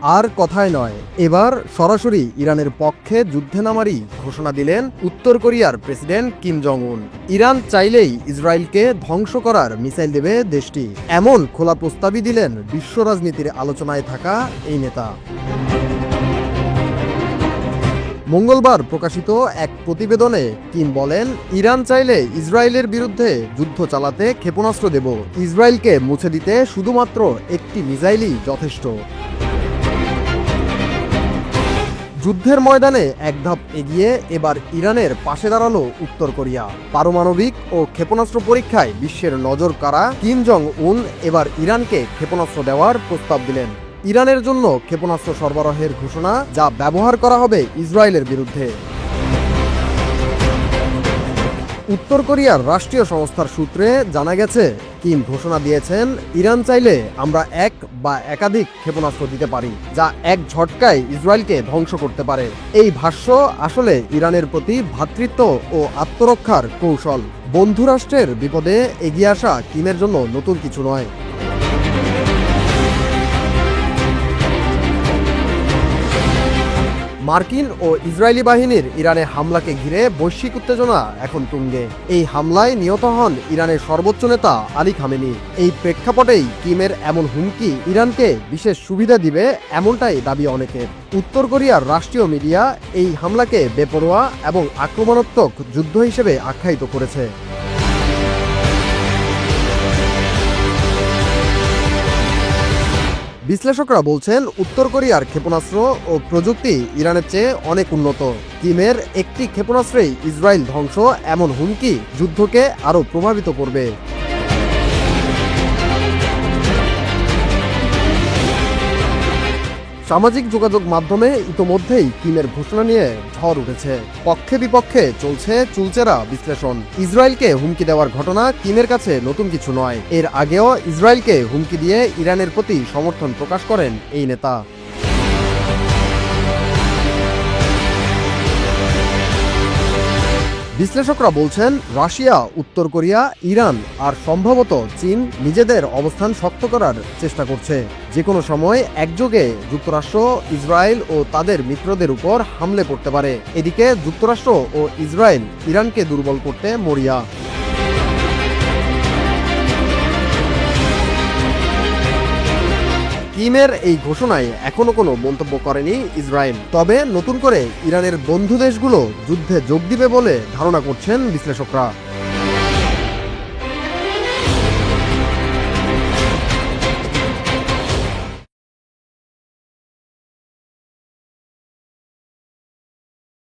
আর কথায় নয়, এবার সরাসরি ইরানের পক্ষে যুদ্ধে নামারই ঘোষণা দিলেন উত্তর কোরিয়ার প্রেসিডেন্ট কিম জং উন। ইরান চাইলেই ইসরায়েলকে ধ্বংস করার মিসাইল দেবে দেশটি, এমন খোলা প্রস্তাবই দিলেন বিশ্ব রাজনীতির আলোচনায় থাকা এই নেতা। মঙ্গলবার প্রকাশিত এক প্রতিবেদনে কিম বলেন, ইরান চাইলে ইসরায়েলের বিরুদ্ধে যুদ্ধ চালাতে ক্ষেপণাস্ত্র দেব, ইসরায়েলকে মুছে দিতে শুধুমাত্র একটি মিসাইলই যথেষ্ট। যুদ্ধের ময়দানে এক ধাপ এগিয়ে এবার ইরানের পাশে দাঁড়ালো উত্তর কোরিয়া। পারমাণবিক ও ক্ষেপণাস্ত্র পরীক্ষায় বিশ্বের নজর কাড়া কিম জং উন এবার ইরানকে ক্ষেপণাস্ত্র দেওয়ার প্রস্তাব দিলেন। ইরানের জন্য ক্ষেপণাস্ত্র সরবরাহের ঘোষণা, যা ব্যবহার করা হবে ইসরায়েলের বিরুদ্ধে। উত্তর কোরিয়ার রাষ্ট্রীয় সংস্থার সূত্রে জানা গেছে, কিম ঘোষণা দিয়েছেন, ইরান চাইলে আমরা এক বা একাধিক ক্ষেপণাস্ত্র দিতে পারি, যা এক ঝটকায় ইসরায়েলকে ধ্বংস করতে পারে। এই ভাষ্য আসলে ইরানের প্রতি ভ্রাতৃত্ব ও আত্মরক্ষার কৌশল। বন্ধুরাষ্ট্রের বিপদে এগিয়ে আসা কিমের জন্য নতুন কিছু নয়। মার্কিন ও ইসরায়েলি বাহিনীর ইরানে হামলাকে ঘিরে বৈশ্বিক উত্তেজনা এখন তুঙ্গে। এই হামলায় নিহত হন ইরানের সর্বোচ্চ নেতা আলী খামেনি। এই প্রেক্ষাপটেই কিমের এমন হুমকি ইরানকে বিশেষ সুবিধা দিবে, এমনটাই দাবি অনেকের। উত্তর কোরিয়ার রাষ্ট্রীয় মিডিয়া এই হামলাকে বেপরোয়া এবং আক্রমণাত্মক যুদ্ধ হিসেবে আখ্যায়িত করেছে। বিশ্লেষকরা বলছেন, উত্তর কোরিয়ার ক্ষেপণাস্ত্র ও প্রযুক্তি ইরানের চেয়ে অনেক উন্নত। কিমের একটি ক্ষেপণাস্ত্রেই ইসরায়েল ধ্বংস, এমন হুমকি যুদ্ধকে আরও প্রভাবিত করবে। সামাজিক যোগাযোগ মাধ্যমে ইতোমধ্যেই কিমের ঘোষণা নিয়ে ঝড় উঠেছে। পক্ষে বিপক্ষে চলছে চুলচেরা বিশ্লেষণ। ইসরায়েলকে হুমকি দেওয়ার ঘটনা কিমের কাছে নতুন কিছু নয়। এর আগেও ইসরায়েলকে হুমকি দিয়ে ইরানের প্রতি সমর্থন প্রকাশ করেন এই নেতা। বিশ্লেষকরা বলছেন, রাশিয়া, উত্তর কোরিয়া, ইরান আর সম্ভবত চীন নিজেদের অবস্থান শক্ত করার চেষ্টা করছে। যে কোনো সময় একযোগে যুক্তরাষ্ট্র, ইসরায়েল ও তাদের মিত্রদের উপর হামলে পড়তে পারে। এদিকে যুক্তরাষ্ট্র ও ইসরায়েল ইরানকে দুর্বল করতে মরিয়া। কিমের এই ঘোষণায় এখনো কোনো মন্তব্য করেনি ইসরায়েল। তবে নতুন করে ইরানের বন্ধু দেশগুলো যুদ্ধে যোগ দিবে বলে ধারণা করছেন বিশ্লেষকরা।